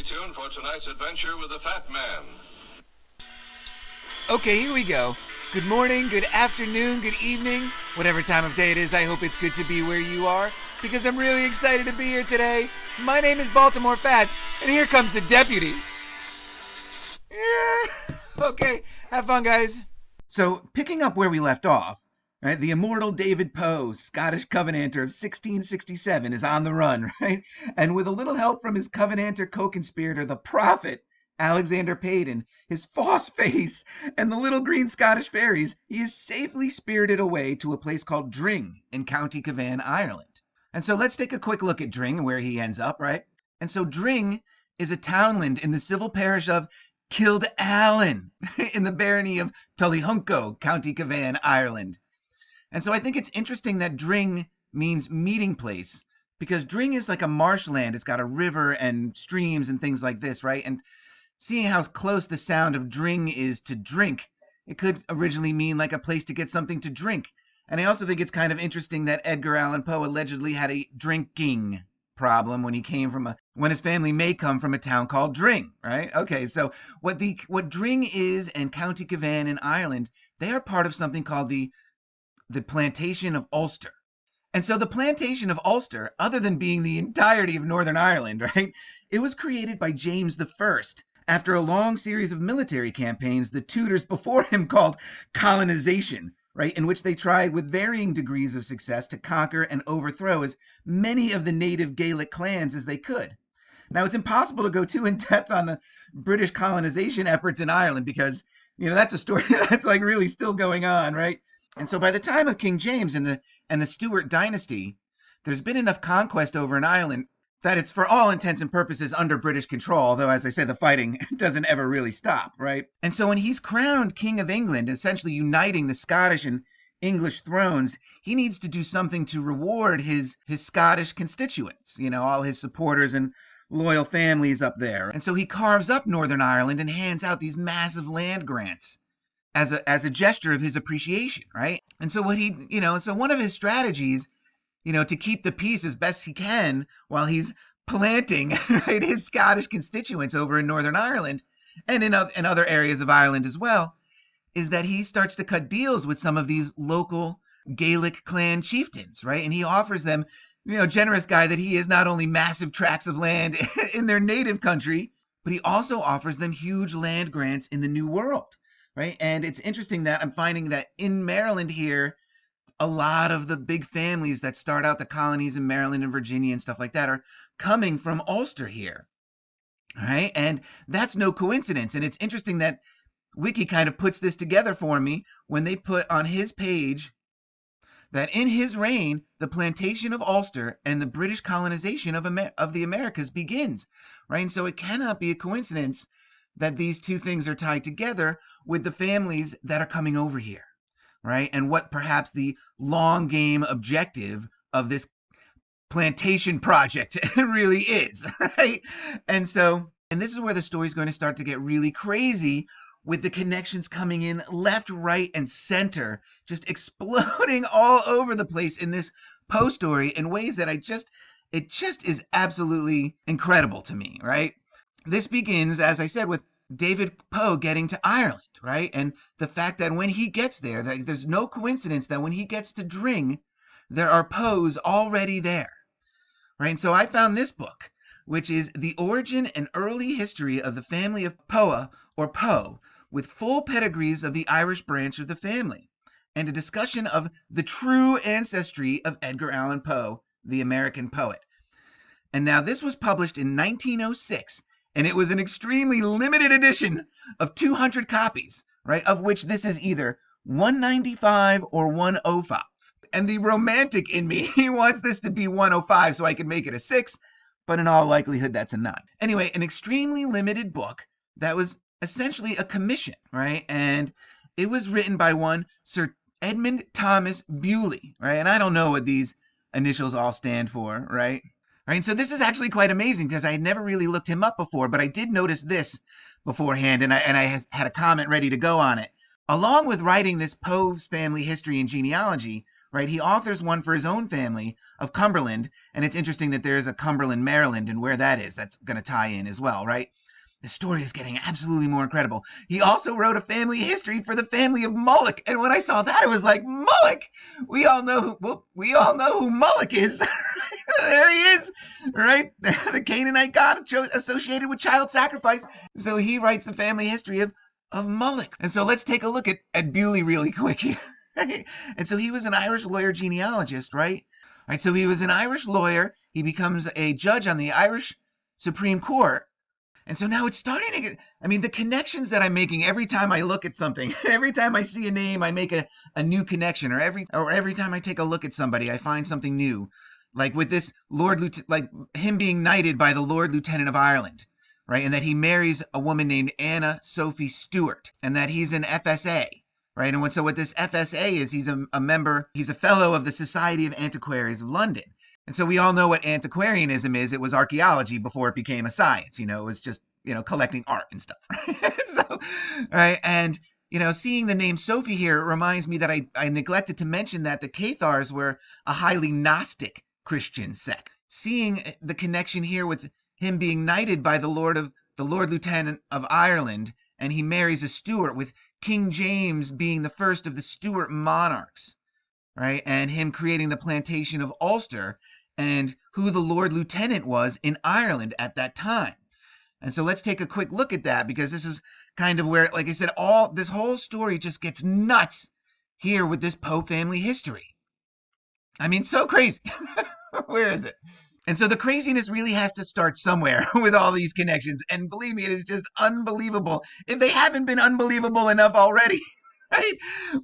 tuned for tonight's adventure with the Fat Man. Okay, here we go. Good morning, good afternoon, good evening, whatever time of day it is. I hope it's good to be where you are, because I'm really excited to be here today. My name is Baltimore Fats, and here comes the deputy. Yeah. Okay, have fun, guys. So, picking up where we left off, right? The immortal David Poe, Scottish Covenanter of 1667, is on the run, right? And with a little help from his Covenanter co-conspirator, the Prophet, Alexander Payden, his false face, and the little green Scottish fairies, he is safely spirited away to a place called Dring in County Cavan, Ireland. And so let's take a quick look at Dring and where he ends up, right? And so Dring is a townland in the civil parish of Kildallen in the barony of Tullyhunco, County Cavan, Ireland. And so I think it's interesting that Dring means meeting place, because Dring is like a marshland. It's got a river and streams and things like this, right? And seeing how close the sound of Dring is to drink, it could originally mean like a place to get something to drink. And I also think it's kind of interesting that Edgar Allan Poe allegedly had a drinking problem when his family may come from a town called Dring, right? Okay, so what Dring is and County Cavan in Ireland, they are part of something called the Plantation of Ulster. And so the Plantation of Ulster, other than being the entirety of Northern Ireland, right, it was created by James I after a long series of military campaigns the Tudors before him called colonization, right, in which they tried with varying degrees of success to conquer and overthrow as many of the native Gaelic clans as they could. Now, it's impossible to go too in depth on the British colonization efforts in Ireland because, that's a story that's like really still going on, right? And so by the time of King James and the Stuart dynasty, there's been enough conquest over in Ireland that it's for all intents and purposes under British control, although, as I say, the fighting doesn't ever really stop, right? And so when he's crowned King of England, essentially uniting the Scottish and English thrones, he needs to do something to reward his Scottish constituents, all his supporters and loyal families up there. And so he carves up Northern Ireland and hands out these massive land grants as a gesture of his appreciation, right? And so one of his strategies, to keep the peace as best he can while he's planting, right, his Scottish constituents over in Northern Ireland and in other areas of Ireland as well, is that he starts to cut deals with some of these local Gaelic clan chieftains, right? And he offers them, generous guy that he is, not only massive tracts of land in their native country, but he also offers them huge land grants in the New World, right? And it's interesting that I'm finding that in Maryland here, a lot of the big families that start out the colonies in Maryland and Virginia and stuff like that are coming from Ulster here, right? And that's no coincidence. And it's interesting that Wiki kind of puts this together for me when they put on his page that in his reign, the plantation of Ulster and the British colonization of the Americas begins, right? And so it cannot be a coincidence that these two things are tied together with the families that are coming over here, right? And what perhaps the long game objective of this plantation project really is, right? And this is where the story is going to start to get really crazy, with the connections coming in left, right, and center, just exploding all over the place in this Poe story in ways that it just is absolutely incredible to me, right? This begins, as I said, with David Poe getting to Ireland, right? And the fact that when he gets there, that there's no coincidence that when he gets to Dring, there are Poes already there, right? And so I found this book, which is The Origin and Early History of the Family of Poa, or Poe, with full pedigrees of the Irish branch of the family, and a discussion of the true ancestry of Edgar Allan Poe, the American poet. And now this was published in 1906, and it was an extremely limited edition of 200 copies, right, of which this is either 195 or 105. And the romantic in me, he wants this to be 105 so I can make it a 6, but in all likelihood that's a 9. Anyway, an extremely limited book that was essentially a commission, right? And it was written by one Sir Edmund Thomas Bewley, right? And I don't know what these initials all stand for, right? And so this is actually quite amazing because I had never really looked him up before, but I did notice this beforehand, and I had a comment ready to go on it. Along with writing this Poe's family history and genealogy, right? He authors one for his own family of Cumberland, and it's interesting that there is a Cumberland, Maryland, and where that is, that's going to tie in as well, right? The story is getting absolutely more incredible. He also wrote a family history for the family of Moloch, and when I saw that, it was like, Moloch. We all know who Moloch is. There he is, right? The Canaanite god associated with child sacrifice. So he writes the family history of Moloch. And so let's take a look at Bewley really quick here. And so he was an Irish lawyer genealogist, right? Right. So he was an Irish lawyer. He becomes a judge on the Irish Supreme Court. And so now it's starting to get, I mean, the connections that I'm making every time I look at something, every time I see a name, I make a new connection, or every time I take a look at somebody, I find something new. Like with this like him being knighted by the Lord Lieutenant of Ireland, right? And that he marries a woman named Anna Sophie Stewart, and that he's an FSA, right? And so what this FSA is, he's a member, he's a fellow of the Society of Antiquaries of London. And so we all know what antiquarianism is. It was archaeology before it became a science. It was just, collecting art and stuff. So, right. And, seeing the name Sophie here reminds me that I neglected to mention that the Cathars were a highly Gnostic Christian sect. Seeing the connection here with him being knighted by the Lord Lieutenant of Ireland, and he marries a Stuart, with King James being the first of the Stuart monarchs, right? And him creating the plantation of Ulster, and who the Lord Lieutenant was in Ireland at that time. And so let's take a quick look at that, because this is kind of where, like I said, this whole story just gets nuts here with this Poe family history. I mean, so crazy. Where is it? And so the craziness really has to start somewhere with all these connections. And believe me, it is just unbelievable if they haven't been unbelievable enough already, right?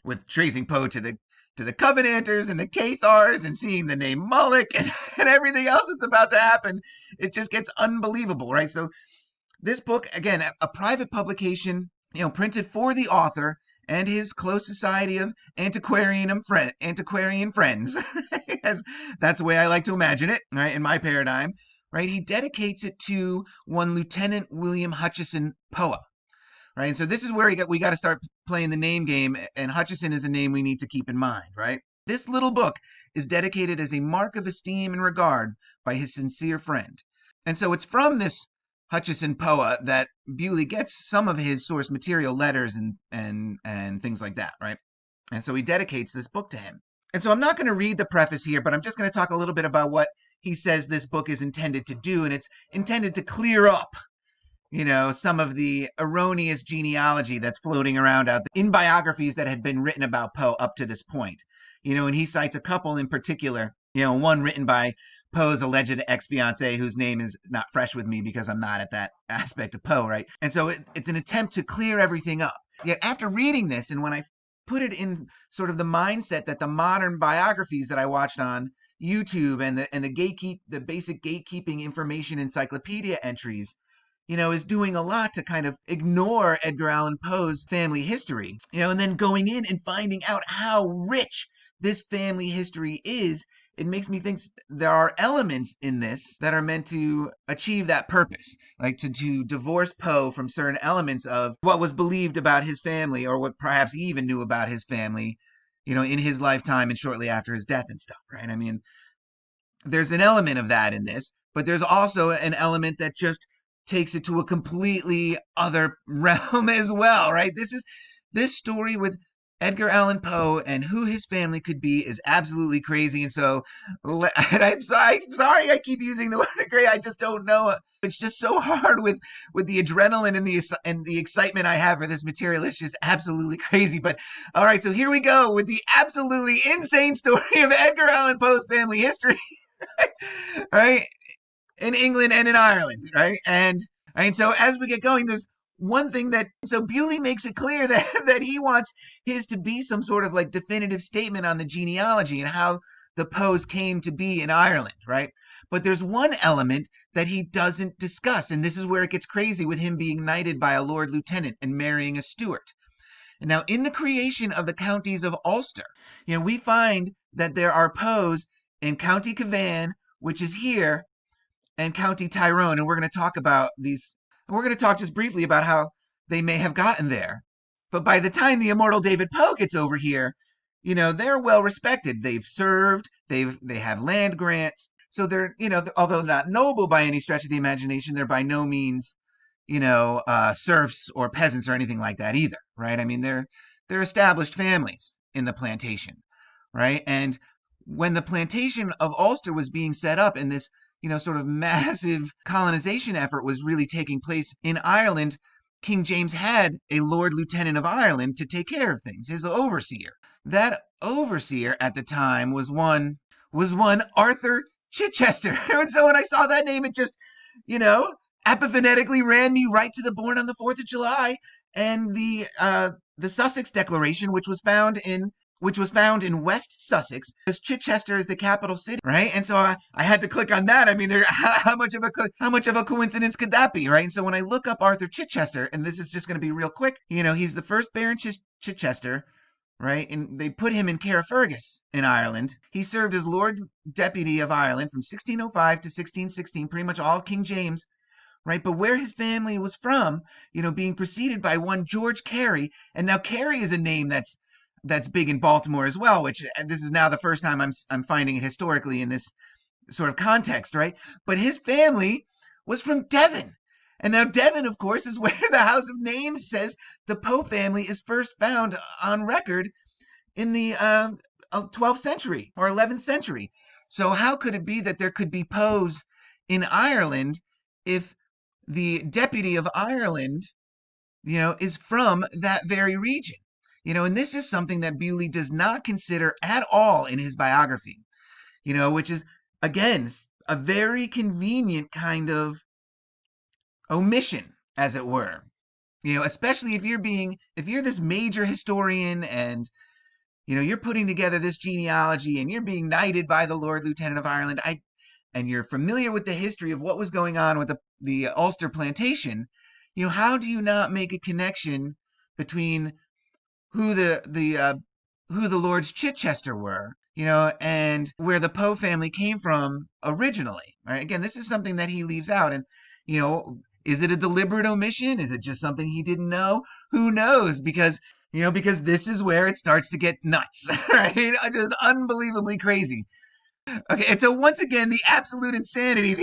With tracing Poe to the Covenanters and the Cathars, and seeing the name Moloch and everything else that's about to happen, it just gets unbelievable, right? So this book, again, a private publication, printed for the author and his close society of antiquarian friends. That's the way I like to imagine it, right, in my paradigm, right? He dedicates it to one Lieutenant William Hutcheson Poe. Right. And so this is where we got to start playing the name game. And Hutcheson is a name we need to keep in mind. Right. This little book is dedicated as a mark of esteem and regard by his sincere friend. And so it's from this Hutcheson Poe that Bewley gets some of his source material, letters and things like that. Right. And so he dedicates this book to him. And so I'm not going to read the preface here, but I'm just going to talk a little bit about what he says this book is intended to do. And it's intended to clear up some of the erroneous genealogy that's floating around out there in biographies that had been written about Poe up to this point. And he cites a couple in particular, one written by Poe's alleged ex-fiancée, whose name is not fresh with me because I'm not at that aspect of Poe, right? And so it's an attempt to clear everything up. Yet after reading this, and when I put it in sort of the mindset that the modern biographies that I watched on YouTube and the basic gatekeeping information encyclopedia entries, is doing a lot to kind of ignore Edgar Allan Poe's family history, and then going in and finding out how rich this family history is. It makes me think there are elements in this that are meant to achieve that purpose, like to divorce Poe from certain elements of what was believed about his family, or what perhaps he even knew about his family, in his lifetime and shortly after his death and stuff, right? I mean, there's an element of that in this, but there's also an element that just takes it to a completely other realm as well, right? This story with Edgar Allan Poe and who his family could be is absolutely crazy. And so, and I'm sorry I keep using the word crazy. I just don't know. It's just so hard with the adrenaline and the excitement I have for this material. It's just absolutely crazy. But all right, so here we go with the absolutely insane story of Edgar Allan Poe's family history, right? In England and in Ireland, right? And so as we get going, there's one thing so Bewley makes it clear that he wants his to be some sort of like definitive statement on the genealogy and how the Poes came to be in Ireland, right? But there's one element that he doesn't discuss, and this is where it gets crazy with him being knighted by a Lord Lieutenant and marrying a Stuart. And now in the creation of the counties of Ulster, we find that there are Poes in County Cavan, which is here, and County Tyrone, and we're going to talk about these. We're going to talk just briefly about how they may have gotten there. But by the time the immortal David Poe gets over here, they're well respected. They've served, they have land grants. So they're, although not noble by any stretch of the imagination, they're by no means, serfs or peasants or anything like that either, right? I mean, they're established families in the plantation, right? And when the plantation of Ulster was being set up and this, sort of massive colonization effort was really taking place in Ireland, King James had a Lord Lieutenant of Ireland to take care of things, his overseer. That overseer at the time was one Arthur Chichester. And so when I saw that name, it just, you know, epiphonetically ran me right to the Born on the 4th of July and the Sussex Declaration, which was found in West Sussex, because Chichester is the capital city, right? And so I had to click on that. I mean, how much of a coincidence could that be, right? And so when I look up Arthur Chichester, and this is just going to be real quick, he's the first Baron Chichester, right? And they put him in Carrickfergus in Ireland. He served as Lord Deputy of Ireland from 1605 to 1616, pretty much all King James, right? But where his family was from, being preceded by one George Carey, and now Carey is a name that's big in Baltimore as well, which this is now the first time I'm finding it historically in this sort of context, right? But his family was from Devon. And now Devon, of course, is where the House of Names says the Poe family is first found on record in the 12th century or 11th century. So how could it be that there could be Poes in Ireland if the deputy of Ireland, is from that very region? And this is something that Bewley does not consider at all in his biography, which is, again, a very convenient kind of omission, as it were. Especially if you're this major historian and, you're putting together this genealogy and you're being knighted by the Lord Lieutenant of Ireland, and you're familiar with the history of what was going on with the Ulster plantation, how do you not make a connection between who the Lords Chichester were, and where the Poe family came from originally. Right? Again, this is something that he leaves out, and is it a deliberate omission? Is it just something he didn't know? Who knows? Because this is where it starts to get nuts, right? Just unbelievably crazy. Okay, and so once again, the absolute insanity,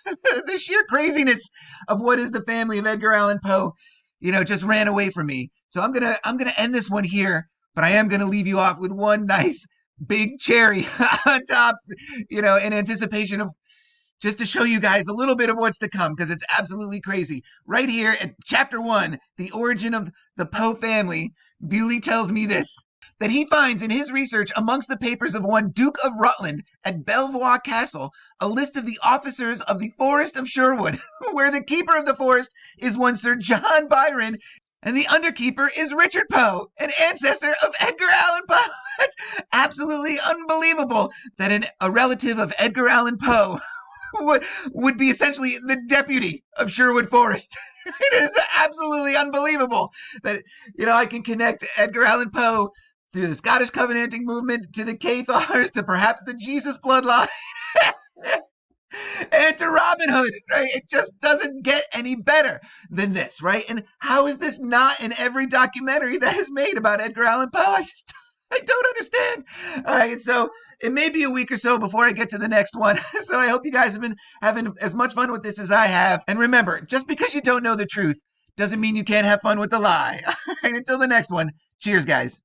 the sheer craziness of what is the family of Edgar Allan Poe, just ran away from me. So I'm gonna end this one here, but I am gonna leave you off with one nice big cherry on top, in anticipation of just to show you guys a little bit of what's to come, because it's absolutely crazy. Right here at Chapter 1, The Origin of the Poe Family, Bewley tells me this, that he finds in his research amongst the papers of one Duke of Rutland at Belvoir Castle a list of the officers of the Forest of Sherwood, where the keeper of the forest is one Sir John Byron, and the underkeeper is Richard Poe, an ancestor of Edgar Allan Poe. That's absolutely unbelievable that a relative of Edgar Allan Poe would be essentially the deputy of Sherwood Forest. It is absolutely unbelievable that, I can connect Edgar Allan Poe through the Scottish Covenanting movement to the Cathars to perhaps the Jesus bloodline and to Robin Hood, right? It just doesn't get any better than this, right? And how is this not in every documentary that is made about Edgar Allan Poe? I don't understand. All right, so it may be a week or so before I get to the next one. So I hope you guys have been having as much fun with this as I have. And remember, just because you don't know the truth doesn't mean you can't have fun with the lie. All right, until the next one, cheers, guys.